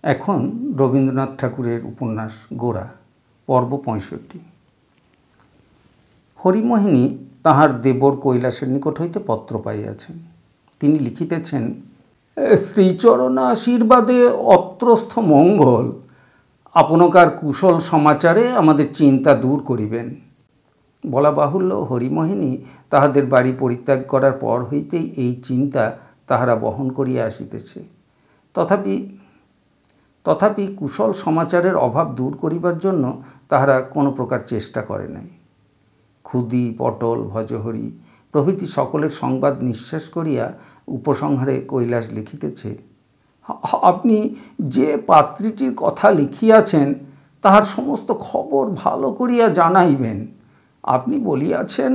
এখন রবীন্দ্রনাথ ঠাকুরের উপন্যাস গোরা, পর্ব ৬৫। হরিমোহিনী তাহার দেবর কৈলাসের নিকট হইতে পত্র পাইয়াছেন। তিনি লিখিতেছেন, শ্রীচরণ আশীর্বাদে অত্রস্থ মঙ্গল, আপনকার কুশল সমাচারে আমাদের চিন্তা দূর করিবেন। বলা বাহুল্য, হরিমোহিনী তাহাদের বাড়ি পরিত্যাগ করার পর হইতেই এই চিন্তা তাহারা বহন করিয়া আসিতেছে। তথাপি কুশল সমাচারের অভাব দূর করিবার জন্য তাহারা কোনো প্রকার চেষ্টা করে নাই। ক্ষুদি, পটল, ভজহরি প্রভৃতি সকলের সংবাদ নিঃশেষ করিয়া উপসংহারে কৈলাস লিখিতেছে, আপনি যে পাত্রীটির কথা লিখিয়াছেন তাহার সমস্ত খবর ভালো করিয়া জানাইবেন। আপনি বলিয়াছেন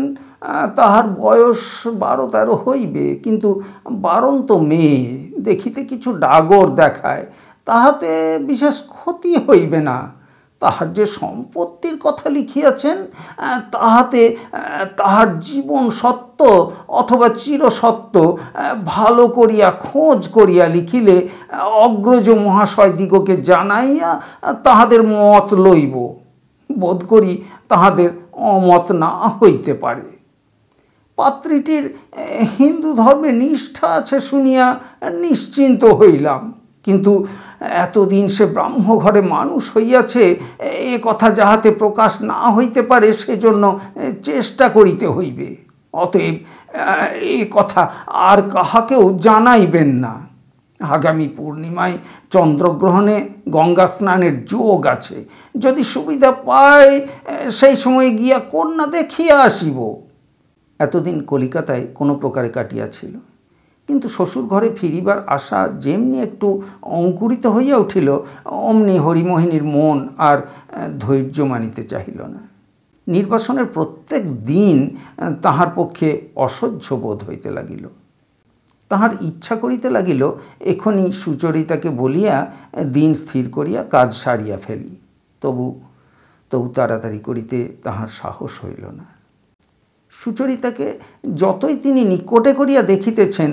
তাহার বয়স 12-13 হইবে, কিন্তু বারন্ত মেয়ে, দেখিতে কিছু ডাগর দেখায়, তাহাতে বিশেষ ক্ষতি হইবে না। তাহার যে সম্পত্তির কথা লিখিয়াছেন তাহাতে তাহার জীবন সত্য অথবা চিরসত্য ভালো করিয়া খোঁজ করিয়া লিখিলে অগ্রজ মহাশয় দিগকে জানাইয়া তাহাদের মত লইব। বোধ করি তাহাদের অমত না হইতে পারে। পাত্রীটির হিন্দু ধর্মে নিষ্ঠা আছে শুনিয়া নিশ্চিন্ত হইলাম, কিন্তু এতদিন সে ব্রাহ্মঘরে মানুষ হইয়াছে, এ কথা যাহাতে প্রকাশ না হইতে পারে সেজন্য চেষ্টা করিতে হইবে। অতএব এ কথা আর কাহাকেও জানাইবেন না। আগামী পূর্ণিমায় চন্দ্রগ্রহণে গঙ্গা স্নানের যোগ আছে, যদি সুবিধা পাই সেই সময় গিয়া কন্যা দেখিয়া আসিব। এতদিন কলিকাতায় কোনো প্রকারে কাটিয়াছিল, কিন্তু শ্বশুর ঘরে ফিরিবার আশা যেমনি একটু অঙ্কুরিত হইয়া উঠিল, অমনি হরিমোহিনীর মন আর ধৈর্য মানিতে চাহিল না। নির্বাসনের প্রত্যেক দিন তাহার পক্ষে অসহ্য বোধ হইতে লাগিল। তাহার ইচ্ছা করিতে লাগিল এখনই সুচরিতাকে বলিয়া দিন স্থির করিয়া কাজ সারিয়া ফেলি। তবু তাড়াতাড়ি করিতে তাহার সাহস হইল না। সুচরিতাকে যতই তিনি নিকটে করিয়া দেখিতেছেন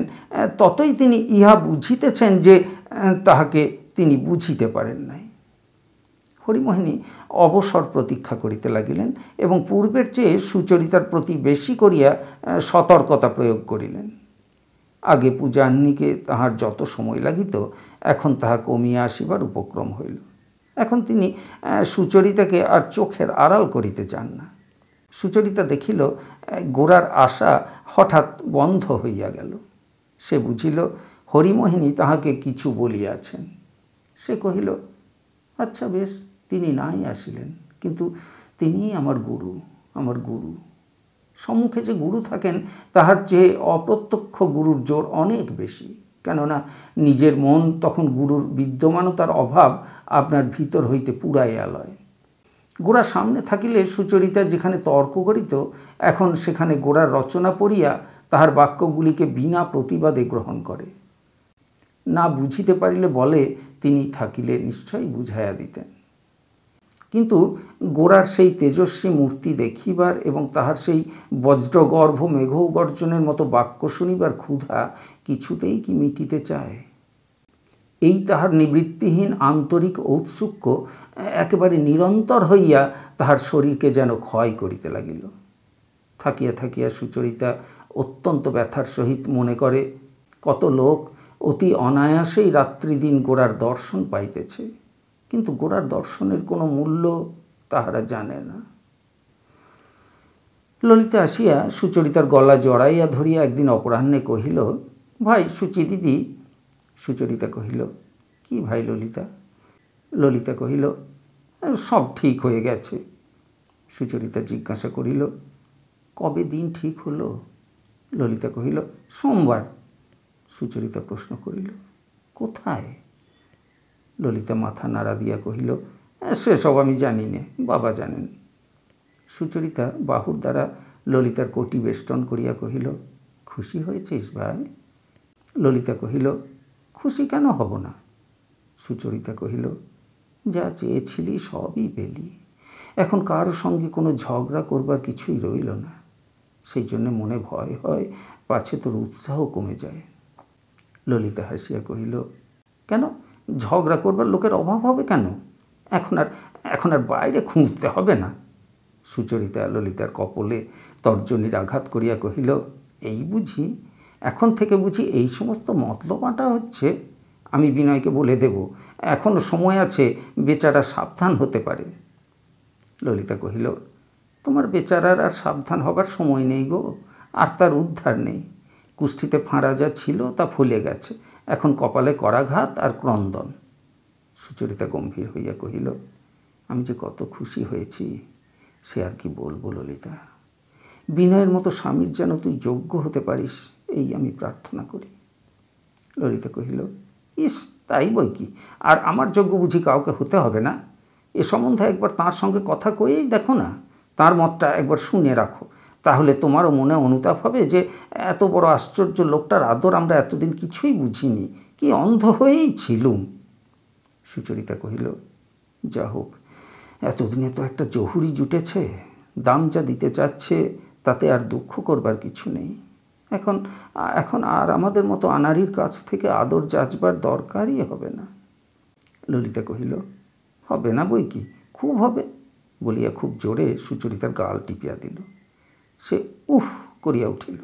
ততই তিনি ইহা বুঝিতেছেন যে তাহাকে তিনি বুঝিতে পারেন নাই। হরিমোহিনী অবসর প্রতীক্ষা করিতে লাগিলেন এবং পূর্বের চেয়ে সুচরিতার প্রতি বেশি করিয়া সতর্কতা প্রয়োগ করিলেন। আগে পূজাহ্নিকে তাহার যত সময় লাগিত, এখন তাহা কমিয়া আসিবার উপক্রম হইল। এখন তিনি সুচরিতাকে আর চোখের আড়াল করিতে চান না। সুচরিতা দেখিল গোরার আশা হঠাৎ বন্ধ হইয়া গেল। সে বুঝিল হরিমোহিনী তাহাকে কিছু বলিয়াছেন। সে কহিল, আচ্ছা বেশ, তিনি নাই আসিলেন, কিন্তু তিনিই আমার গুরু। সম্মুখে যে গুরু থাকেন তাহার চেয়ে অপ্রত্যক্ষ গুরুর জোর অনেক বেশি। কেননা নিজের মন তখন গুরুর বিদ্যমানতার অভাব আপনার ভিতর হইতে পুরাইয়া লয়। গোরা সামনে থাকিলে সুচরিতা যেখানে তর্ক করিত, এখন সেখানে গোরার রচনা পড়িয়া তাহার বাক্যগুলিকে বিনা প্রতিবাদে গ্রহণ করে। না বুঝিতে পারিলে বলে, তিনি থাকিলে নিশ্চয়ই বুঝাইয়া দিতেন। কিন্তু গোরার সেই তেজস্বী মূর্তি দেখিবার এবং তাহার সেই বজ্রগর্ভ মেঘগর্জনের মতো বাক্য শুনিবার ক্ষুধা কিছুতেই কি মিটিতে চায়? এই তাহার নিবৃত্তিহীন আন্তরিক ঔৎসুক্য একেবারে নিরন্তর হইয়া তাহার শরীরকে যেন ক্ষয় করিতে লাগিল। থাকিয়া থাকিয়া সুচরিতা অত্যন্ত ব্যথার সহিত মনে করে, কত লোক অতি অনায়াসেই রাত্রিদিন গোরার দর্শন পাইতেছে, কিন্তু গোরার দর্শনের কোনো মূল্য তাহারা জানে না। ললিতা আসিয়া সুচরিতার গলা জড়াইয়া ধরিয়া একদিন অপরাহ্নে কহিল, ভাই সুচি দিদি। সুচরিতা কহিল, কি ভাই ললিতা? ললিতা কহিল, সব ঠিক হয়ে গেছে। সুচরিতা জিজ্ঞাসা করিল, কবে দিন ঠিক হলো? ললিতা কহিল, সোমবার। সুচরিতা প্রশ্ন করিল, কোথায়? ললিতা মাথা নাড়া দিয়া কহিল, সেসব আমি জানি নে, বাবা জানেন। সুচরিতা বাহুর দ্বারা ললিতার কোটি বেষ্টন করিয়া কহিল, খুশি হয়েছিস ভাই? ললিতা কহিল, খুশি কেন হব না? সুচরিতা কহিল, যা চেয়েছিলি সবই পেলি, এখন কারোর সঙ্গে কোনো ঝগড়া করবার কিছুই রইল না। সেই জন্যে মনে ভয় হয় পাছে তোর উৎসাহ কমে যায়। ললিতা হাসিয়া কহিল, কেন, ঝগড়া করবার লোকের অভাব হবে কেন? এখন আর বাইরে খুঁজতে হবে না। সুচরিতা ললিতার কপলে তর্জনীর আঘাত করিয়া কহিল, এই বুঝি, এখন থেকে বুঝি এই সমস্ত মতলব আঁটা হচ্ছে? আমি বিনয়কে বলে দেব, এখনও সময় আছে, বেচারা সাবধান হতে পারে। ললিতা কহিল, তোমার বেচারার আর সাবধান হবার সময় নেই গো, আর তার উদ্ধার নেই। কুষ্ঠিতে ফাঁড়া যা ছিল তা ফুলে গেছে, এখন কপালে করাঘাত আর ক্রন্দন। সুচরিতা গম্ভীর হইয়া কহিল, আমি যে কত খুশি হয়েছি সে আর কি বলবো ললিতা। বিনয়ের মতো স্বামীর যেন তুই যোগ্য হতে পারিস, এই আমি প্রার্থনা করি। ললিতা কহিল, ইস, তাই বই কি, আর আমার যোগ্য বুঝি কাউকে হতে হবে না? এ সম্বন্ধে একবার তাঁর সঙ্গে কথা কয়েই দেখো না, তার মতটা একবার শুনে রাখো, তাহলে তোমারও মনে অনুতাপ হবে যে এত বড় আশ্চর্য লোকটার আদর আমরা এতদিন কিছুই বুঝিনি, কি অন্ধ হয়েই ছিলুম। সুচরিতা কহিল, যা হোক, এতদিনে তো একটা জহুরি জুটেছে, দাম যা দিতে চাচ্ছে তাতে আর দুঃখ করবার কিছু নেই। এখন আর আমাদের মতো আনাড়ির কাছ থেকে আদর যাচবার দরকারই হবে না। ললিতা কহিল, হবে না বই কি, খুব হবে, বলিয়া খুব জোরে সুচরিতার গাল টিপিয়া দিল। সে উফ করিয়া উঠিল।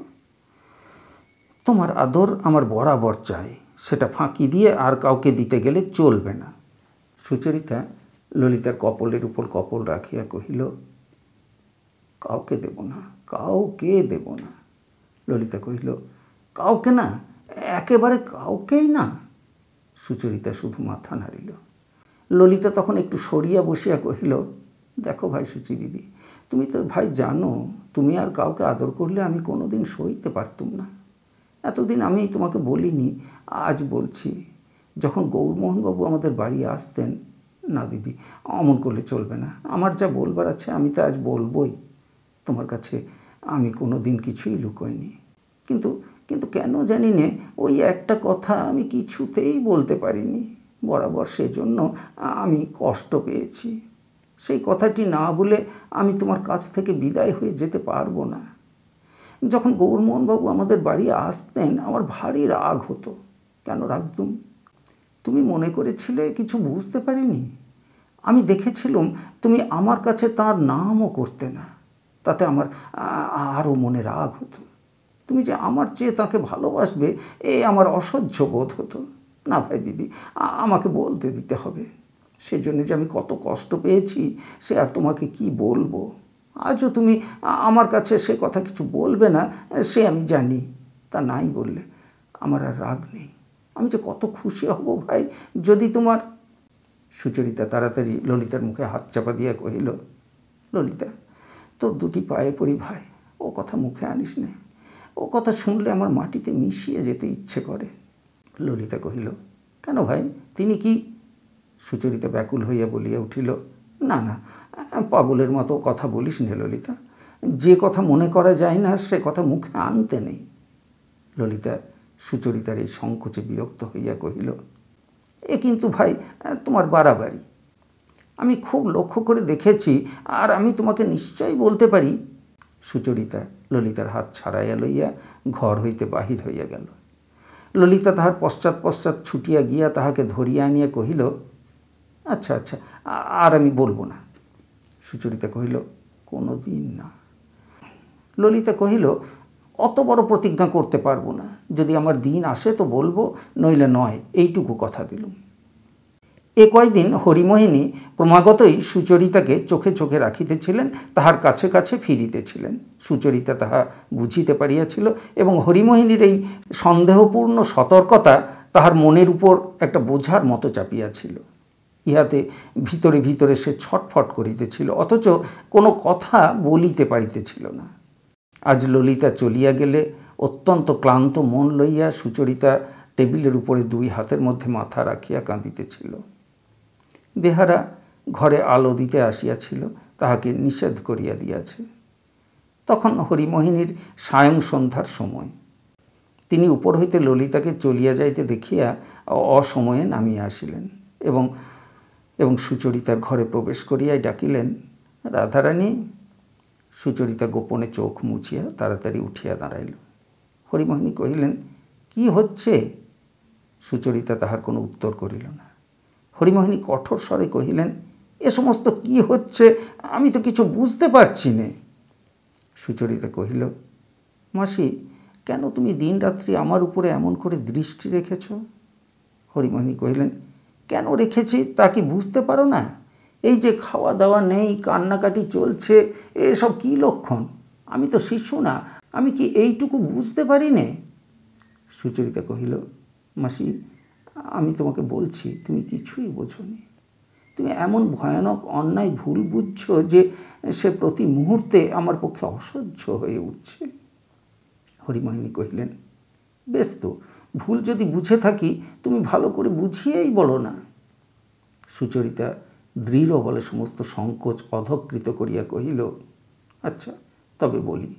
তোমার আদর আমার বরাবর চাই, সেটা ফাঁকি দিয়ে আর কাউকে দিতে গেলে চলবে না। সুচরিতা ললিতার কপলের উপর কপল রাখিয়া কহিল, কাউকে দেব না, কাউকে দেব না। ললিতা কহিল, কাউকে না, একেবারে কাউকেই না? সুচরিতা শুধু মাথা নাড়িল। ললিতা তখন একটু সরিয়া বসিয়া কহিল, দেখো ভাই সুচিদিদি, তুমি তো ভাই জানো তুমি আর কাউকে আদর করলে আমি কোনো দিন সইতে পারতুম না। এতদিন আমি তোমাকে বলিনি, আজ বলছি। যখন গৌরমোহনবাবু আমাদের বাড়ি আসতেন, না দিদি, অমন করলে চলবে না, আমার যা বলবার আছে আমি তো আজ বলবই। তোমার কাছে আমি কোনো দিন কিছুই লুকোইনি, কিন্তু কেন জানি নে ওই একটা কথা আমি কিছুতেই বলতে পারিনি, বরাবর সেজন্য আমি কষ্ট পেয়েছি। সেই কথাটি না বলে আমি তোমার কাছ থেকে বিদায় হয়ে যেতে পারবো না। যখন গৌরমোহনবাবু আমাদের বাড়ি আসতেন আমার ভারী রাগ হতো। কেন রাগতুম? তুমি মনে করেছিলে কিছু বুঝতে পারিনি? আমি দেখেছিলাম তুমি আমার কাছে তার নামও করতে না, তাতে আমার আরও মনে রাগ হতো। তুমি যে আমার চেয়ে তাকে ভালোবাসবে এ আমার অসহ্য বোধ হতো। না ভাই দিদি, আমাকে বলতে দিতে হবে। সেজন্য যে আমি কত কষ্ট পেয়েছি সে আর তোমাকে কি বলবো। আজও তুমি আমার কাছে সে কথা কিছু বলবে না সে আমি জানি, তা নাই বললে আমার আর রাগ নেই। আমি যে কত খুশি হব ভাই যদি তোমার। সুচরিতা তাড়াতাড়ি ললিতার মুখে হাত চাপা দিয়া কহিল, ললিতা, তোর দুটি পায়ে পড়ি ভাই, ও কথা মুখে আনিস নে। ও কথা শুনলে আমার মাটিতে মিশিয়ে যেতে ইচ্ছে করে। ললিতা কহিল, কেন ভাই, তিনি কি? সুচরিতা ব্যাকুল হইয়া বলিয়া উঠিল, না না, পাগলের মতো কথা বলিস নে ললিতা, যে কথা মনে করা যায় না সে কথা মুখে আনতে নেই। ললিতা সুচরিতার এই সংকোচে বিরক্ত হইয়া কহিল, এ কিন্তু ভাই তোমার বাড়াবাড়ি। আমি খুব লক্ষ্য করে দেখেছি, আর আমি তোমাকে নিশ্চয়ই বলতে পারি। সুচরিতা ললিতার হাত ছাড়াইয়া লইয়া ঘর হইতে বাহির হইয়া গেল। ললিতা তাহার পশ্চাৎ পশ্চাৎ ছুটিয়া গিয়া তাহাকে ধরিয়া আনিয়া কহিল, আচ্ছা আচ্ছা, আর আমি বলবো না। সুচরিতা কহিল, কোনো দিন না। ললিতা কহিল, অত বড় প্রতিজ্ঞা করতে পারবো না, যদি আমার দিন আসে তো বলবো, নইলে নয়, এইটুকু কথা দিলুম। এ কয়দিন হরিমোহিনী ক্রমাগতই সুচরিতাকে চোখে চোখে রাখিতেছিলেন, তাহার কাছে কাছে ফিরিতেছিলেন। সুচরিতা তাহা বুঝিতে পারিয়াছিল এবং হরিমোহিনীর এই সন্দেহপূর্ণ সতর্কতা তাহার মনের উপর একটা বোঝার মতো চাপিয়াছিল। ইহাতে ভিতরে ভিতরে সে ছটফট করিতেছিল, অথচ কোনো কথা বলিতে পারিতেছিল না। আজ ললিতা চলিয়া গেলে অত্যন্ত ক্লান্ত মন লইয়া সুচরিতা টেবিলের উপরে দুই হাতের মধ্যে মাথা রাখিয়া কাঁদিতেছিল। বেহারা ঘরে আলো দিতে আসিয়াছিল, তাহাকে নিষেধ করিয়া দিয়াছে। তখন হরিমোহিনীর সায়ং সন্ধ্যার সময়। তিনি উপর হইতে ললিতাকে চলিয়া যাইতে দেখিয়া অসময়ে নামিয়া আসিলেন এবং সুচরিতার ঘরে প্রবেশ করিয়াই ডাকিলেন, রাধারানী। সুচরিতা গোপনে চোখ মুছিয়া তাড়াতাড়ি উঠিয়া দাঁড়াইল। হরিমোহিনী কহিলেন, কি হচ্ছে? সুচরিতা তাহার কোনো উত্তর করিল না। হরিমোহিনী কঠোর স্বরে কহিলেন, এ সমস্ত কি হচ্ছে? আমি তো কিছু বুঝতে পারছি নে। সুচরিতা কহিল, মাসি, কেন তুমি দিনরাত্রি আমার উপরে এমন করে দৃষ্টি রেখেছ? হরিমোহিনী কহিলেন, কেন রেখেছি তা কি বুঝতে পারো না? এই যে খাওয়া দাওয়া নেই, কান্নাকাটি চলছে, এসব কী লক্ষণ? আমি তো শিশু না, আমি কি এইটুকু বুঝতে পারি নে? সুচরিতা কহিল, মাসি, আমি তোমাকে বলছি, তুমি কিছুই বোঝোনি। তুমি এমন ভয়ানক অন্যায় ভুল বুঝছো যে সে প্রতি মুহূর্তে আমার পক্ষে অসহ্য হয়ে উঠছে। হরিমোহিনী কহিলেন, বেশ তো, ভুল যদি বুঝে থাকি তুমি ভালো করে বুঝিয়েই বলো না। সুচরিতা দৃঢ় বলে সমস্ত সংকোচ অধঃকৃত করিয়া কহিল, আচ্ছা, তবে বলি।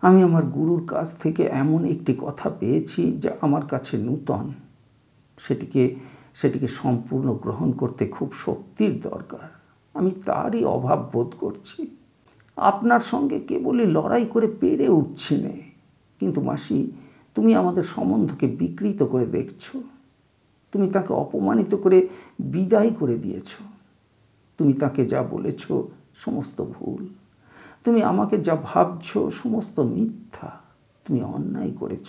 আমি আমার গুরুর কাছ থেকে এমন একটি কথা পেয়েছি যা আমার কাছে নূতন। সেটিকে সম্পূর্ণ গ্রহণ করতে খুব শক্তির দরকার। আমি তারই অভাব বোধ করছি। আপনার সঙ্গে কেবলই লড়াই করে পেরে উঠছি নে। কিন্তু মাসি, তুমি আমাদের সম্বন্ধকে বিকৃত করে দেখছ। তুমি তাকে অপমানিত করে বিদায় করে দিয়েছ। তুমি তাকে যা বলেছ সমস্ত ভুল। তুমি আমাকে যা ভাবছ সমস্ত মিথ্যা। তুমি অন্যায় করেছ।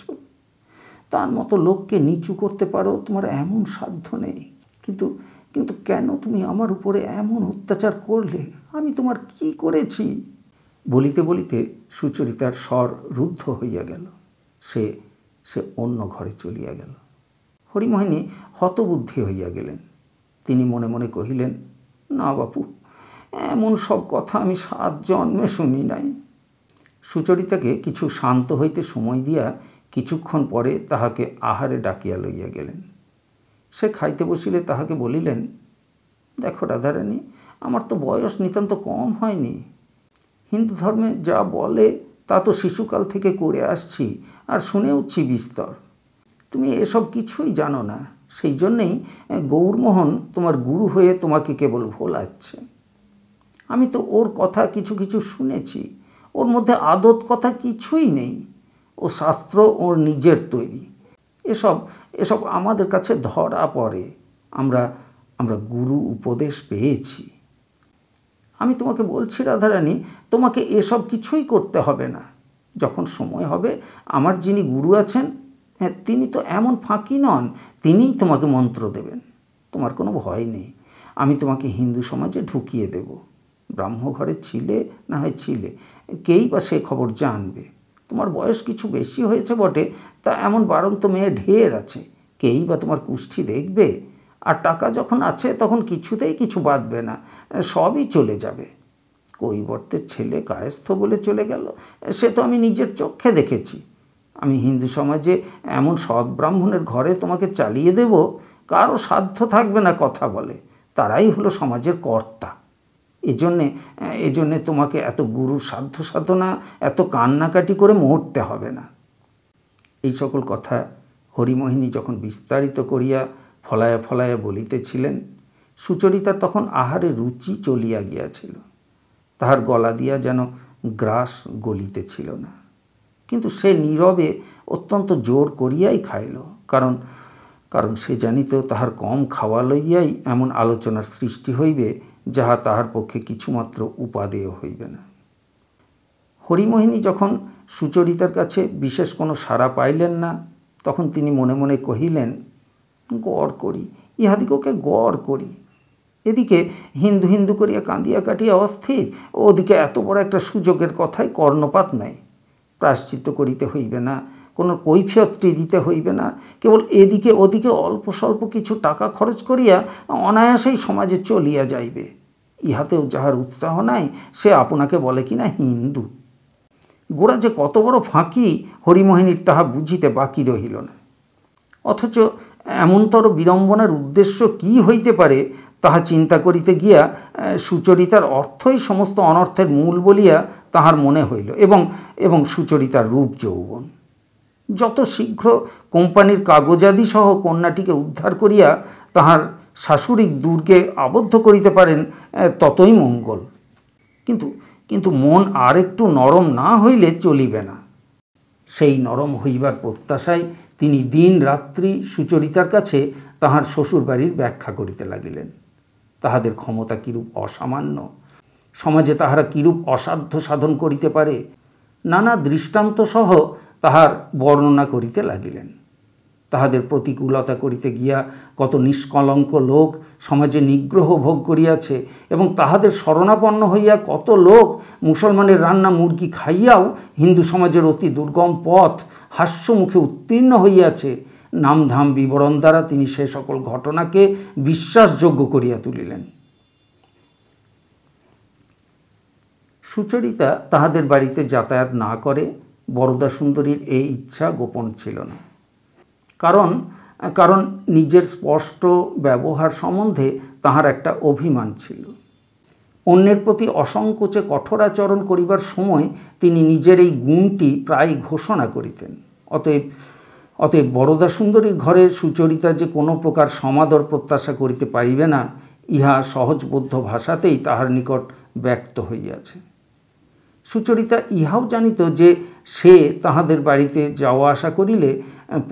তার মতো লোককে নিচু করতে পারো, তোমার এমন সাধ্য নেই। কিন্তু কিন্তু কেন তুমি আমার উপরে এমন অত্যাচার করলে? আমি তোমার কি করেছি? বলিতে বলিতে সুচরিতার স্বর রুদ্ধ হইয়া গেল। সে অন্য ঘরে চলিয়া গেল। হরিমোহিনী হতবুদ্ধি হইয়া গেলেন। তিনি মনে মনে কহিলেন, না বাপু, এমন সব কথা আমি 7 জন্মে শুনি নাই। সুচরিতাকে কিছু শান্ত হইতে সময় দিয়া কিছুক্ষণ পরে তাহাকে আহারে ডাকিয়া লইয়া গেলেন। সে খাইতে বসিলে তাহাকে বলিলেন, দেখো রাধারানী, আমার তো বয়স নিতান্ত কম হয়নি। হিন্দু ধর্মে যা বলে তা তো শিশুকাল থেকে করে আসছি, আর শুনেওছি বিস্তর। তুমি এসব কিছুই জানো না, সেই জন্যেই গৌরমোহন তোমার গুরু হয়ে তোমাকে কেবল ভোলাচ্ছে। আমি তো ওর কথা কিছু কিছু শুনেছি। ওর মধ্যে আদত কথা কিছুই নেই। ও শাস্ত্র ওর নিজের তৈরি। এসব আমাদের কাছে ধরা পড়ে। আমরা গুরু উপদেশ পেয়েছি। আমি তোমাকে বলছি রাধারানী, তোমাকে এসব কিছুই করতে হবে না। যখন সময় হবে, আমার যিনি গুরু আছেন, তিনি তো এমন ফাঁকি নন, তিনিই তোমাকে মন্ত্র দেবেন। তোমার কোনো ভয় নেই। আমি তোমাকে হিন্দু সমাজে ঢুকিয়ে দেব। ব্রাহ্মঘরে ছিলে না হয় ছিলে, কেই বা সে খবর জানবে। তোমার বয়স কিছু বেশি হয়েছে বটে, তা এমন বাড়ন্ত মেয়ে ঢের আছে, কেই বা তোমার কুষ্ঠি দেখবে। আর টাকা যখন আছে তখন কিছুতেই কিছু বাঁধবে না, সবই চলে যাবে। কৈবর্তের ছেলে কায়স্থ বলে চলে গেল, সে তো আমি নিজের চোখে দেখেছি। আমি হিন্দু সমাজে এমন সৎ ব্রাহ্মণের ঘরে তোমাকে চালিয়ে দেব, কারো সাধ্য থাকবে না কথা বলে। তারাই হলো সমাজের কর্তা। এজন্যে তোমাকে এত গুরুর সাধ্য সাধনা, এত কান্নাকাটি করে মরতে হবে না। এই সকল কথা হরিমোহিনী যখন বিস্তারিত করিয়া ফলায়া ফলায়া বলিতেছিলেন, সুচরিতা তখন আহারে রুচি চলিয়া গিয়াছিল। তাহার গলা দিয়া যেন গ্রাস গলিতেছিল না। কিন্তু সে নীরবে অত্যন্ত জোর করিয়াই খাইল, কারণ সে জানিত তাহার কম খাওয়া লইয়াই এমন আলোচনার সৃষ্টি হইবে, যাহা তাহার পক্ষে কিছুমাত্র উপাদেয় হইবে না। হরিমোহিনী যখন সুচরিতার কাছে বিশেষ কোনো সাড়া পাইলেন না, তখন তিনি মনে মনে কহিলেন, গড় করি, ইহাদিগকে গড় করি। এদিকে হিন্দু হিন্দু করিয়া কাঁদিয়া কাটিয়া অস্থির, ওদিকে এত বড় একটা সুযোগের কথায় কর্ণপাত নাই। প্রায়শ্চিত্ত করিতে হইবে না, কোনো কৈফিয়তটি দিতে হইবে না। কেবল এদিকে ওদিকে অল্প স্বল্প কিছু টাকা খরচ করিয়া অনায়াসেই সমাজে চলিয়া যাইবে। ইহাতেও যাহার উৎসাহ নাই, সে আপনাকে বলে কিনা হিন্দু। গোড়া যে কত বড় ফাঁকি, হরিমোহিনীর তাহা বুঝিতে বাকি রহিল না। অথচ এমনতর বিড়ম্বনার উদ্দেশ্য কি হইতে পারে, তাহা চিন্তা করিতে গিয়া সুচরিতার অর্থই সমস্ত অনর্থের মূল বলিয়া তাহার মনে হইল, এবং সুচরিতার রূপ যৌবন। যত শীঘ্র কোম্পানির কাগজাদি সহ কন্যাটিকে উদ্ধার করিয়া তাহার শাশুড়ির দুর্গে আবদ্ধ করিতে পারেন, ততই মঙ্গল। কিন্তু মন আর একটু নরম না হইলে চলিবে না। সেই নরম হইবার প্রত্যাশায় তিনি দিন রাত্রি সুচরিতার কাছে তাহার শ্বশুরবাড়ির ব্যাখ্যা করিতে লাগিলেন। তাহাদের ক্ষমতা কিরূপ অসামান্য, সমাজে তাহারা কিরূপ অসাধ্য সাধন করিতে পারে, নানা দৃষ্টান্ত সহ তাহার বর্ণনা করিতে লাগিলেন। তাহাদের প্রতিকূলতা করিতে গিয়া কত নিষ্কলঙ্ক লোক সমাজে নিগ্রহ ভোগ করিয়াছে এবং তাহাদের শরণাপন্ন হইয়া কত লোক মুসলমানের রান্না মুরগি খাইয়াও হিন্দু সমাজের অতি দুর্গম পথ হাস্যমুখে উত্তীর্ণ হইয়াছে, নামধাম বিবরণ দ্বারা তিনি সে সকল ঘটনাকে বিশ্বাসযোগ্য করিয়া তুলিলেন। সুচরিতা তাহাদের বাড়িতে যাতায়াত না করে বরদাসুন্দরীর এই ইচ্ছা গোপন ছিল না। কারণ নিজের স্পষ্ট ব্যবহার সম্বন্ধে তাহার একটা অভিমান ছিল। অন্যের প্রতি অসংকোচে কঠোরাচরণ করিবার সময় তিনি নিজের এই গুণটি প্রায় ঘোষণা করিতেন। অতএব বরদাসুন্দরীর ঘরে সুচরিতা যে কোনো প্রকার সমাদর প্রত্যাশা করিতে পারিবে না, ইহা সহজবোধ্য ভাষাতেই তাহার নিকট ব্যক্ত হইয়াছে। সুচরিতা ইহাও জানিত যে সে তাহাদের বাড়িতে যাওয়া আসা করিলে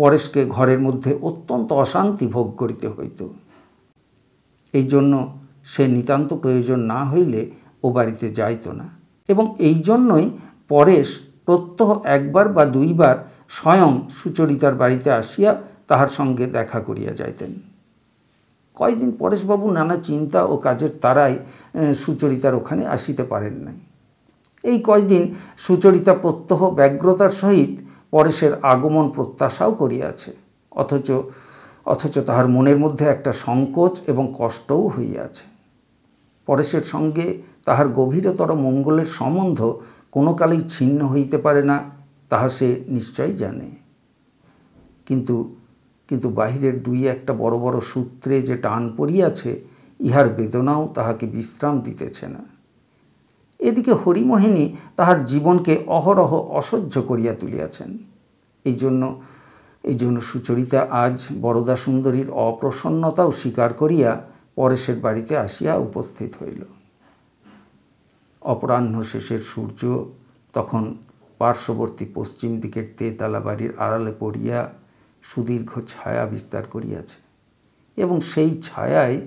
পরেশকে ঘরের মধ্যে অত্যন্ত অশান্তি ভোগ করিতে হইত। এই জন্য সে নিতান্ত প্রয়োজন না হইলে ও বাড়িতে যাইত না এবং এই জন্যই পরেশ প্রত্যহ একবার বা দুইবার স্বয়ং সুচরিতার বাড়িতে আসিয়া তাহার সঙ্গে দেখা করিয়া যাইতেন। কয়দিন পরেশবাবু নানা চিন্তা ও কাজের তাড়ায় সুচরিতার ওখানে আসিতে পারেন নাই। এই কয়দিন সুচরিতা প্রত্যহ ব্যগ্রতার সহিত পরেশের আগমন প্রত্যাশাও করিয়াছে, অথচ তাহার মনের মধ্যে একটা সংকোচ এবং কষ্টও হইয়াছে। পরেশের সঙ্গে তাহার গভীরতর মঙ্গলের সম্বন্ধ কোনো কালেই ছিন্ন হইতে পারে না, তাহা সে নিশ্চয়ই জানে। কিন্তু বাহিরের দুই একটা বড় বড় সূত্রে যে টান পড়িয়াছে, ইহার বেদনাও তাহাকে বিশ্রাম দিতেছে না। এদিকে হরিমোহিনী তাহার জীবনকে অহরহ অসহ্য করিয়া তুলিয়াছেন। এই জন্য সুচরিতা আজ বরদাসুন্দরীর অপ্রসন্নতাও স্বীকার করিয়া পরেশের বাড়িতে আসিয়া উপস্থিত হইল। অপরাহ্ন শেষের সূর্য তখন পার্শ্ববর্তী পশ্চিম দিকের তেতলা বাড়ির আড়ালে পড়িয়া সুদীর্ঘ ছায়া বিস্তার করিয়াছে এবং সেই ছায়ায়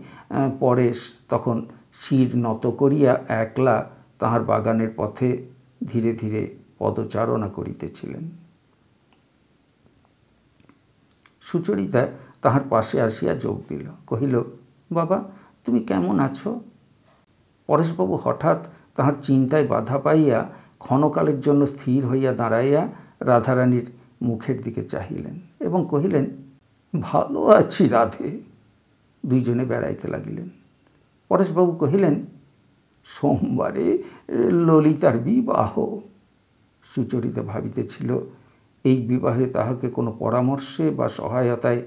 পরেশ তখন শির নত করিয়া একলা তাহার বাগানের পথে ধীরে ধীরে পদচারণা করিতেছিলেন। সুচরিতা তাহার পাশে আসিয়া যোগ দিল, কহিল, বাবা, তুমি কেমন আছো? পরেশবাবু হঠাৎ তাহার চিন্তায় বাধা পাইয়া ক্ষণকালের জন্য স্থির হইয়া দাঁড়াইয়া রাধারানীর মুখের দিকে চাহিলেন এবং কহিলেন, ভালো আছি রাধে। দুইজনে বেড়াইতে লাগিলেন। পরেশবাবু কহিলেন, সোমবারে ললিতার বিবাহ। সুচরিতা ভাবিতেছিল এই বিবাহে তাহাকে কোনো পরামর্শে বা সহায়তায়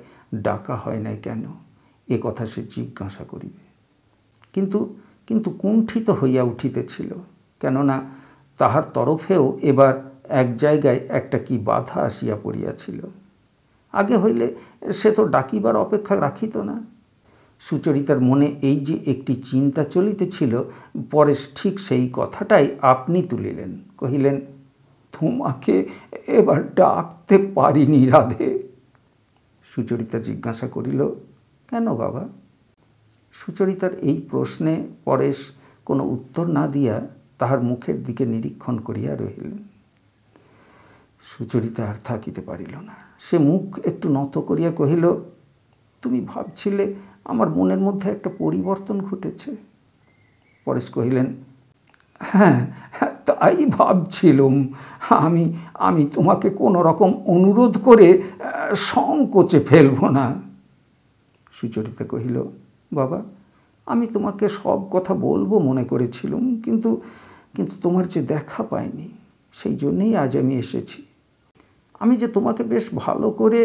ডাকা হয় নাই কেন, এ কথা সে জিজ্ঞাসা করিবে, কিন্তু কুণ্ঠিত হইয়া উঠিতেছিল, কেননা তাহার তরফেও এবার এক জায়গায় একটা কি বাধা আসিয়া পড়িয়াছিল। আগে হইলে সে তো ডাকিবার অপেক্ষা রাখিত না। সুচরিতার মনে এই যে একটি চিন্তা চলিতেছিল, পরেশ ঠিক সেই কথাটাই আপনি তুলিলেন, কহিলেন, তোমাকে এবার ডাকতে পারিনি রাধে। সুচরিতা জিজ্ঞাসা করিল, কেন বাবা? সুচরিতার এই প্রশ্নে পরেশ কোনো উত্তর না দিয়া তাহার মুখের দিকে নিরীক্ষণ করিয়া রহিলেন। সুচরিতা আর থাকিতে পারিল না। সে মুখ একটু নত করিয়া কহিল, তুমি ভাবছিলে আমার মনের মধ্যে একটা পরিবর্তন ঘটেছে? পরেশ কহিলেন, হ্যাঁ, তাই ভাবছিলুম। আমি তোমাকে কোনো রকম অনুরোধ করে সংকোচে ফেলব না। সুচরিতা কহিল, বাবা, আমি তোমাকে সব কথা বলবো মনে করেছিলুম, কিন্তু তোমার যে দেখা পাইনি, সেই জন্যেই আজ আমি এসেছি। আমি যে তোমাকে বেশ ভালো করে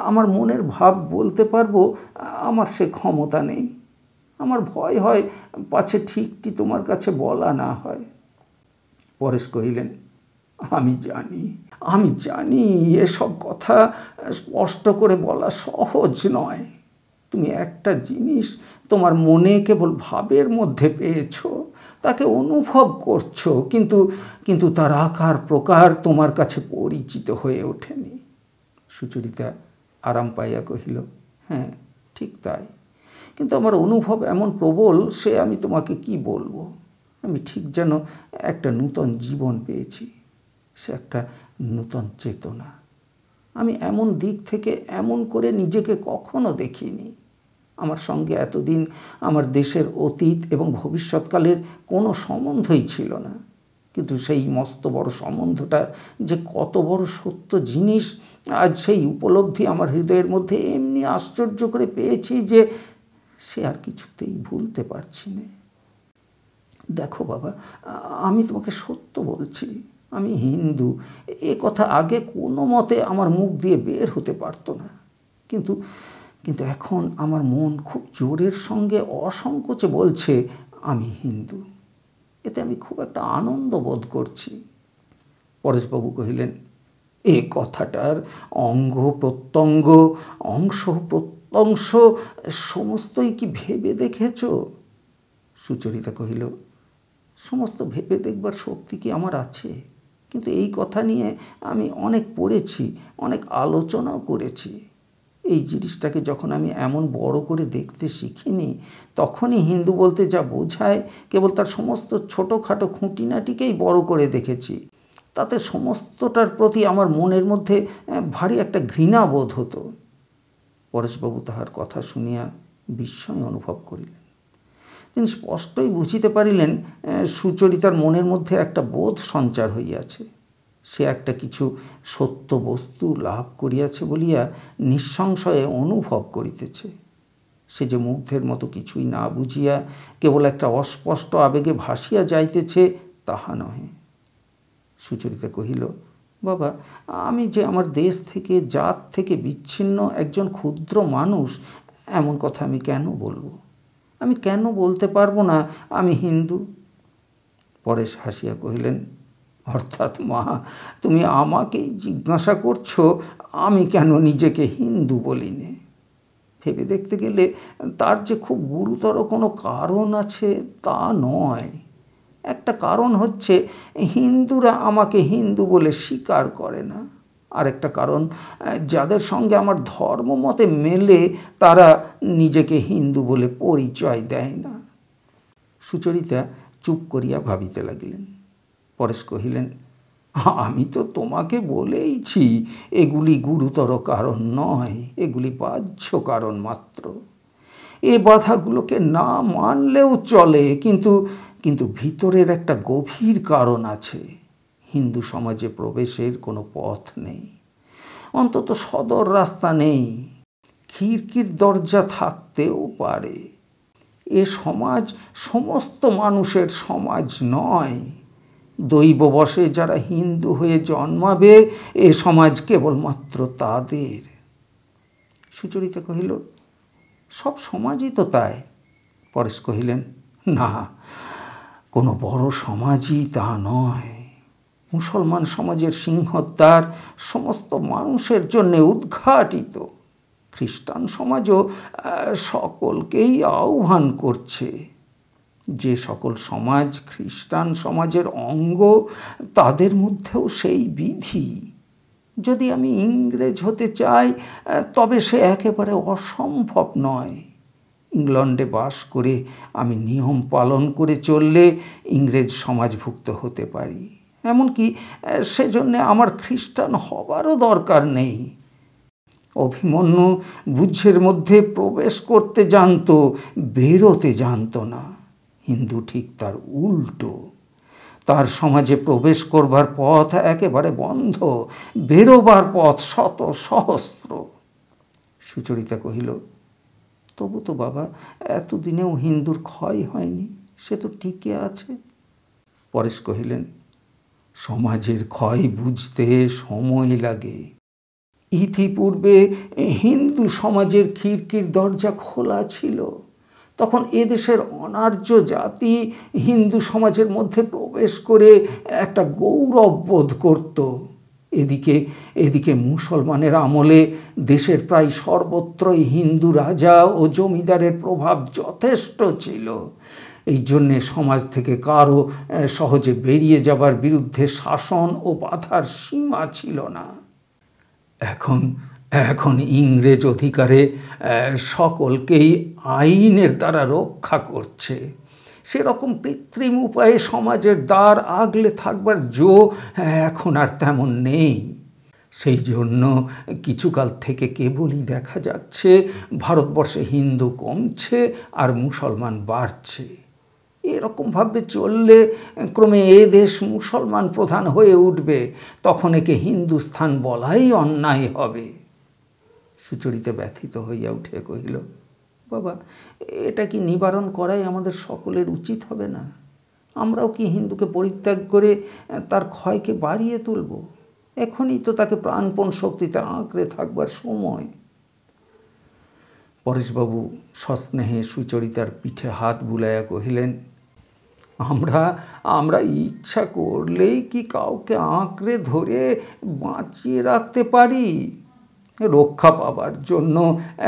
আমার মনের ভাব বলতে পারবো, আমার সে ক্ষমতা নেই। আমার ভয় হয় পাছে ঠিকটি তোমার কাছে বলা না হয়। পরেশ কহিলেন, আমি জানি এসব কথা স্পষ্ট করে বলা সহজ নয়। তুমি একটা জিনিস তোমার মনে কেবল ভাবের মধ্যে পেয়েছো, তাকে অনুভব করছো, কিন্তু তার আকার প্রকার তোমার কাছে পরিচিত হয়ে ওঠেনি। সুচরিতা আরাম পাইয়া কহিল, হ্যাঁ ঠিক তাই, কিন্তু আমার অনুভব এমন প্রবল, সে আমি তোমাকে কি বলবো। আমি ঠিক যেন একটা নূতন জীবন পেয়েছি, সে একটা নূতন চেতনা। আমি এমন দিক থেকে এমন করে নিজেকে কখনো দেখিনি। আমার সঙ্গে এতদিন আমার দেশের অতীত এবং ভবিষ্যৎকালের কোনো সম্বন্ধই ছিল না, কিন্তু সেই মস্ত বড় সম্বন্ধটা যে কত বড় সত্য জিনিস, আজ সেই উপলব্ধি আমার হৃদয়ের মধ্যে এমনি আশ্চর্য করে পেয়েছি যে সে আর কিছুতেই ভুলতে পারছি না। দেখো বাবা, আমি তোমাকে সত্য বলছি, আমি হিন্দু। এ কথা আগে কোনো মতে আমার মুখ দিয়ে বের হতে পারতো না, কিন্তু কিন্তু এখন আমার মন খুব জোরের সঙ্গে অসংকোচে বলছে আমি হিন্দু। এতে আমি খুব একটা আনন্দ বোধ করছি। পরেশবাবু কহিলেন, এ কথাটার অঙ্গ প্রত্যঙ্গ, অংশ প্রত্যংশ সমস্তই কি ভেবে দেখেছ? সুচরিতা কহিল, সমস্ত ভেবে দেখবার শক্তি কি আমার আছে? কিন্তু এই কথা নিয়ে আমি অনেক পড়েছি, অনেক আলোচনাও করেছি। এই জিনিসটাকে যখন আমি এমন বড় করে দেখতে শিখিনি, তখনই হিন্দু বলতে যা বোঝায় কেবল তার সমস্ত ছোটোখাটো খুঁটিনাটিকেই বড় করে দেখেছি। তাতে সমস্তটার প্রতি আমার মনের মধ্যে ভারী একটা ঘৃণা বোধ হতো। পরেশবাবু তাহার কথা শুনিয়া বিস্ময় অনুভব করিলেন। তিনি স্পষ্টই বুঝিতে পারিলেন সুচরিতার মনের মধ্যে একটা বোধ সঞ্চার হইয়াছে। সে একটা কিছু সত্য বস্তু লাভ করিয়াছে বলিয়া নিঃসংশয়ে অনুভব করিতেছে। সে যে মুগ্ধের মতো কিছুই না বুঝিয়া কেবল একটা অস্পষ্ট আবেগে ভাসিয়া যাইতেছে তাহা নহে। সুচরিতা কহিল, বাবা, আমি যে আমার দেশ থেকে, জাত থেকে বিচ্ছিন্ন একজন ক্ষুদ্র মানুষ, এমন কথা আমি কেন বলবো? আমি কেন বলতে পারবো না আমি হিন্দু? পরেশ হাসিয়া কহিলেন, অর্থাৎ মা, তুমি আমাকেই জিজ্ঞাসা করছো আমি কেন নিজেকে হিন্দু বলিনে? ভেবে দেখতে গেলে তার যে খুব গুরুতর কোনো কারণ আছে তা নয়। একটা কারণ হচ্ছে হিন্দুরা আমাকে হিন্দু বলে স্বীকার করে না। আরেকটা কারণ, যাদের সঙ্গে আমার ধর্ম মতে মেলে তারা নিজেকে হিন্দু বলে পরিচয় দেয় না। সুচরিতা চুপ করিয়া ভাবিতে লাগিলেন। পরেশ কহিলেন, আমি তো তোমাকে বলেইছি এগুলি গুরুতর কারণ নয়, এগুলি বাহ্য কারণ মাত্র। এ বাধাগুলোকে না মানলেও চলে, কিন্তু কিন্তু ভিতরের একটা গভীর কারণ আছে। হিন্দু সমাজে প্রবেশের কোনো পথ নেই, অন্তত সদর রাস্তা নেই। খিড়কির দরজা থাকতেও পারে। এ সমাজ সমস্ত মানুষের সমাজ নয়। দৈববশে যারা হিন্দু হয়ে জন্মাবে, এ সমাজ কেবলমাত্র তাদের। সুচরিতা কহিল, সব সমাজই তো তাই। পরেশ কহিলেন, না, কোনো বড় সমাজই তা নয়। মুসলমান সমাজের সিংহদ্বার সমস্ত মানুষের জন্য উদ্ঘাটিত। খ্রিস্টান সমাজও সকলকেই আহ্বান করছে। যে সকল সমাজ খ্রিস্টান সমাজের অঙ্গ, তাদের মধ্যেও সেই বিধি। যদি আমি ইংরেজ হতে চাই, তবে সে একেবারে অসম্ভব নয়। ইংল্যান্ডে বাস করে আমি নিয়ম পালন করে চললে ইংরেজ সমাজভুক্ত হতে পারি। এমনকি সেজন্য আমার খ্রিস্টান হবারও দরকার নেই। অভিমন্যু বুঝের মধ্যে প্রবেশ করতে জানত, বেরোতে জানত না। হিন্দু ঠিক তার উল্টো। তার সমাজে প্রবেশ করবার পথ একেবারে বন্ধ, বেরোবার পথ শত সহস্র। সুচরিতা কহিল, তবু তো বাবা, এতদিনেও হিন্দুর ক্ষয় হয়নি, সে তো টিকে আছে। পরেশ কহিলেন, সমাজের ক্ষয় বুঝতে সময় লাগে। ইতিপূর্বে হিন্দু সমাজের খিড়কির দরজা খোলা ছিল। তখন এদেশের অনার্য জাতি হিন্দু সমাজের মধ্যে প্রবেশ করে একটা গৌরব বোধ করত। এদিকে মুসলমানের আমলে দেশের প্রায় সর্বত্রই হিন্দু রাজা ও জমিদারের প্রভাব যথেষ্ট ছিল। এই জন্যে সমাজ থেকে কারো সহজে বেরিয়ে যাবার বিরুদ্ধে শাসন ও বাধার সীমা ছিল না। এখন এখন ইংরেজ অধিকারে সকলকেই আইনের দ্বারা রক্ষা করছে। সেরকম কৃত্রিম উপায়ে সমাজের দ্বার আগলে থাকবার জো এখন আর তেমন নেই। সেই জন্য কিছুকাল থেকে কেবলই দেখা যাচ্ছে ভারতবর্ষে হিন্দু কমছে আর মুসলমান বাড়ছে। এরকমভাবে চললে ক্রমে এ দেশ মুসলমান প্রধান হয়ে উঠবে, তখন একে হিন্দুস্থান বলাই অন্যায় হবে। সুচরিতা ব্যথিত হইয়া উঠে কহিল, বাবা, এটা কি নিবারণ করাই আমাদের সকলের উচিত হবে না? আমরাও কি হিন্দুকে পরিত্যাগ করে তার ক্ষয়কে বাড়িয়ে তুলব? এখনই তো তাকে প্রাণপণ শক্তিতে আঁকড়ে থাকবার সময়। পরেশবাবু সস্নেহে সুচরিতার পিঠে হাত বুলাইয়া কহিলেন, আমরা ইচ্ছা করলেই কি কাউকে আঁকড়ে ধরে বাঁচিয়ে রাখতে পারি? রক্ষা পাবার জন্য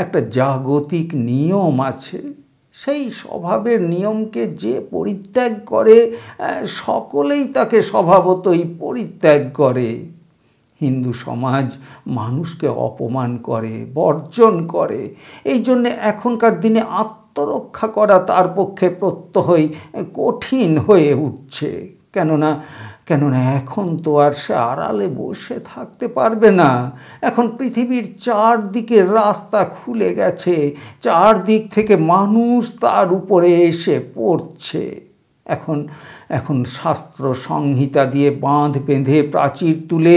একটা জাগতিক নিয়ম আছে। সেই স্বভাবের নিয়মকে যে পরিত্যাগ করে সকলেই তাকে স্বভাবতই পরিত্যাগ করে। হিন্দু সমাজ মানুষকে অপমান করে, বর্জন করে। এই জন্যে এখনকার দিনে আত্মরক্ষা করা তার পক্ষে প্রত্যহই কঠিন হয়ে উঠছে। কেননা এখন তো আর সে আড়ালে বসে থাকতে পারবে না। এখন পৃথিবীর চারদিকে রাস্তা খুলে গেছে, চারদিক থেকে মানুষ তার উপরে এসে পড়ছে। এখন শাস্ত্র সংহিতা দিয়ে বাঁধ বেঁধে প্রাচীর তুলে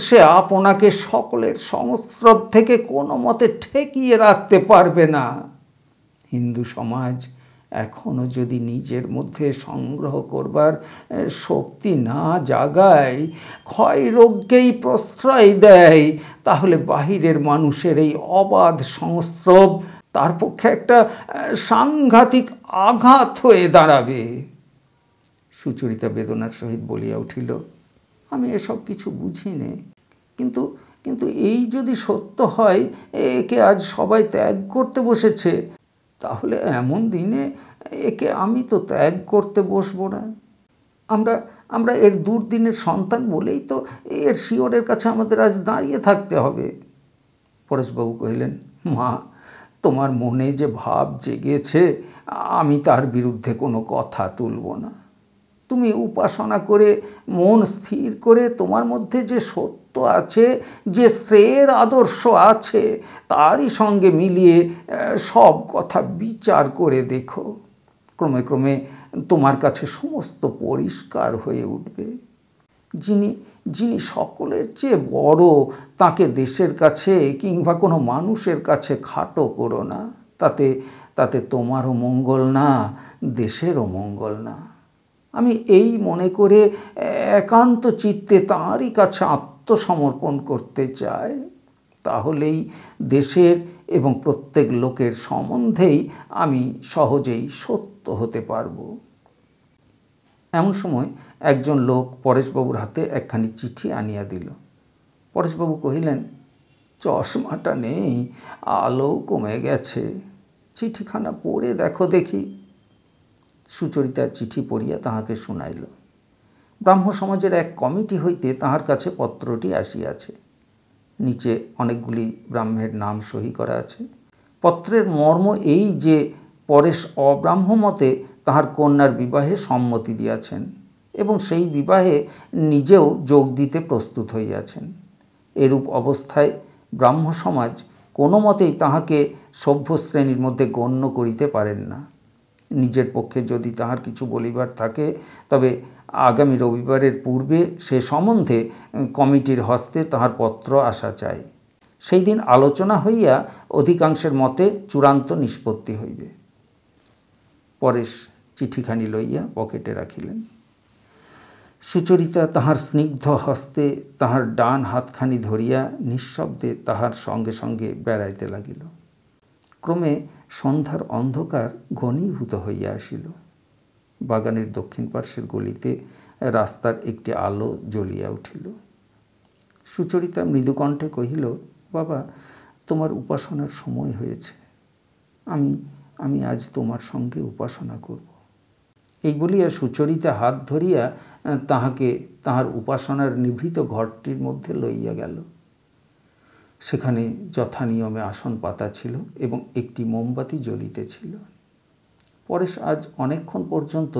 সে আপনাকে সকলের সংস্রব থেকে কোনো মতে ঠেকিয়ে রাখতে পারবে না। হিন্দু সমাজ এখনও যদি নিজের মধ্যে সংগ্রহ করবার শক্তি না জাগায়, ক্ষয় রোগকেই প্রশ্রয় দেয়, তাহলে বাহিরের মানুষের এই অবাধ সংস্রব তার পক্ষে একটা সাংঘাতিক আঘাত হয়ে দাঁড়াবে। সুচরিতা বেদনার সহিত বলিয়া উঠিল, আমি এসব কিছু বুঝি নে, কিন্তু এই যদি সত্য হয় একে আজ সবাই ত্যাগ করতে বসেছে, তাহলে এমন দিনে একে আমি তো ত্যাগ করতে বসবো না। আমরা এর দুর্দিনের সন্তান বলেই তো এর শিয়রের কাছে আমাদের আজ দাঁড়িয়ে থাকতে হবে। পরেশবাবু কহিলেন, মা, তোমার মনে যে ভাব জেগেছে আমি তার বিরুদ্ধে কোনো কথা তুলব না। তুমি উপাসনা করে মন স্থির করে তোমার মধ্যে যে সত্য আছে, যে শ্রেয়ের আদর্শ আছে, তারই সঙ্গে মিলিয়ে সব কথা বিচার করে দেখো। ক্রমে ক্রমে তোমার কাছে সমস্ত পরিষ্কার হয়ে উঠবে। যিনি সকলের চেয়ে বড়, তাকে দেশের কাছে কিংবা কোনো মানুষের কাছে খাটো করো না। তাতে তোমারও মঙ্গল না, দেশেরও মঙ্গল না। আমি এই মনে করে একান্ত চিত্তে তাঁরই কাছে আত্মসমর্পণ করতে চাই। তাহলেই দেশের এবং প্রত্যেক লোকের সম্বন্ধেই আমি সহজেই সত্য হতে পারব। এমন সময় একজন লোক পরেশবাবুর হাতে একখানি চিঠি আনিয়া দিল। পরেশবাবু কহিলেন, চশমাটা নেই, আলো কমে গেছে, চিঠিখানা পড়ে দেখো দেখি। সুচরিতা চিঠি পড়িয়া তাহাকে শুনাইল। ব্রাহ্ম সমাজের এক কমিটি হইতে তাহার কাছে পত্রটি আসিয়াছে। নিচে অনেকগুলি ব্রাহ্মের নাম সহি করা আছে। পত্রের মর্ম এই যে পরেশ অব্রাহ্মমতে তাহার কন্যার বিবাহে সম্মতি দিয়াছেন এবং সেই বিবাহে নিজেও যোগ দিতে প্রস্তুত হইয়াছেন। এরূপ অবস্থায় ব্রাহ্ম সমাজ কোনো মতেই তাহাকে সভ্য শ্রেণীর মধ্যে গণ্য করিতে পারেন না। নিজের পক্ষে যদি তাহার কিছু বলিবার থাকে, তবে আগামী রবিবারের পূর্বে সে সম্বন্ধে কমিটির হস্তে তাহার পত্র আসা চাই। সেই দিন আলোচনা হইয়া অধিকাংশের মতে চূড়ান্ত নিষ্পত্তি হইবে। পরেশ চিঠিখানি লইয়া পকেটে রাখিলেন। সুচরিতা তাহার স্নিগ্ধ হস্তে তাহার ডান হাতখানি ধরিয়া নিঃশব্দে তাহার সঙ্গে সঙ্গে বেড়াইতে লাগিল। ক্রমে সন্ধ্যার অন্ধকার ঘনীভূত হইয়া আসিল। বাগানের দক্ষিণ পার্শ্বের গলিতে রাস্তার একটি আলো জ্বলিয়া উঠিল। সুচরিতা মৃদুকণ্ঠে কহিল, বাবা, তোমার উপাসনার সময় হয়েছে। আমি আজ তোমার সঙ্গে উপাসনা করব। এই বলিয়া সুচরিতা হাত ধরিয়া তাহাকে তাহার উপাসনার নিভৃত ঘরটির মধ্যে লইয়া গেল। সেখানে যথানিয়মে আসন পাতা ছিল এবং একটি মোমবাতি জ্বলিতেছিল। পরেশ আজ অনেকক্ষণ পর্যন্ত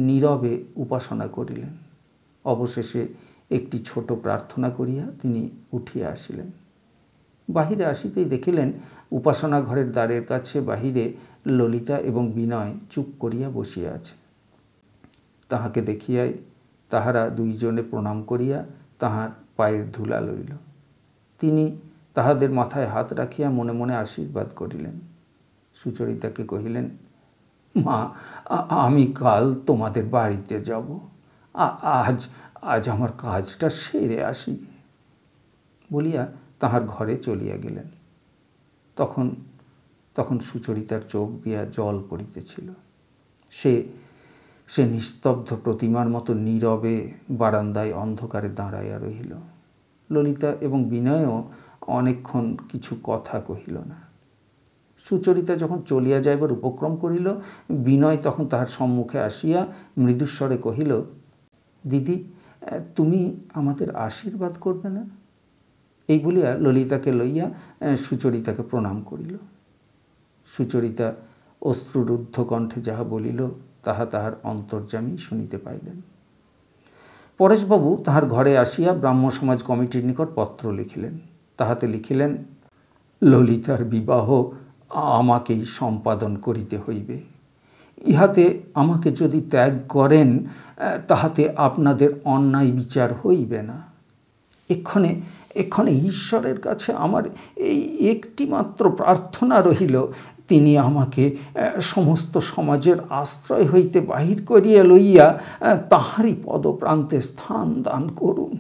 নীরবে উপাসনা করিলেন। অবশেষে একটি ছোট প্রার্থনা করিয়া তিনি উঠিয়া আসিলেন। বাহিরে আসিতেই দেখিলেন উপাসনা ঘরের দ্বারের কাছে বাহিরে ললিতা এবং বিনয় চুপ করিয়া বসিয়া আছে। তাহাকে দেখিয়াই তাহারা দুইজনে প্রণাম করিয়া তাহার পায়ের ধুলা লইল। তিনি তাহাদের মাথায় হাত রাখিয়া মনে মনে আশীর্বাদ করিলেন। সুচরিতাকে কহিলেন, মা, আমি কাল তোমাদের বাড়িতে যাব। আজ আজ আমার কাজটা সেরে আসি বলিয়া তাহার ঘরে চলিয়া গেলেন। তখন সুচরিতার চোখ দিয়া জল পড়িতেছিল। সে নিস্তব্ধ প্রতিমার মতো নীরবে বারান্দায় অন্ধকারে দাঁড়াইয়া রহিল। ললিতা এবং বিনয়ও অনেকক্ষণ কিছু কথা কহিল না। সুচরিতা যখন চলিয়া যাইবার উপক্রম করিল, বিনয় তখন তাহার সম্মুখে আসিয়া মৃদুস্বরে কহিল, দিদি, তুমি আমাদের আশীর্বাদ করবে না? এই বলিয়া ললিতাকে লইয়া সুচরিতাকে প্রণাম করিল। সুচরিতা অশ্রুরুদ্ধ কণ্ঠে যাহা বলিল তাহা তাহার অন্তর্যামী শুনিতে পাইলেন। পরেশবাবু তাহার ঘরে আসিয়া ব্রাহ্ম সমাজ কমিটির নিকট পত্র লিখিলেন। তাহাতে লিখিলেন, ললিতার বিবাহ আমাকেই সম্পাদন করিতে হইবে। ইহাতে আমাকে যদি ত্যাগ করেন তাহাতে আপনাদের অন্যায় বিচার হইবে না। এক্ষণে ঈশ্বরের কাছে আমার এই একটি মাত্র প্রার্থনা রহিল, তিনি আমাকে সমস্ত সমাজের আশ্রয় হইতে বাহির করিয়া লইয়া তাহারই পদপ্রান্তে স্থান দান করুন।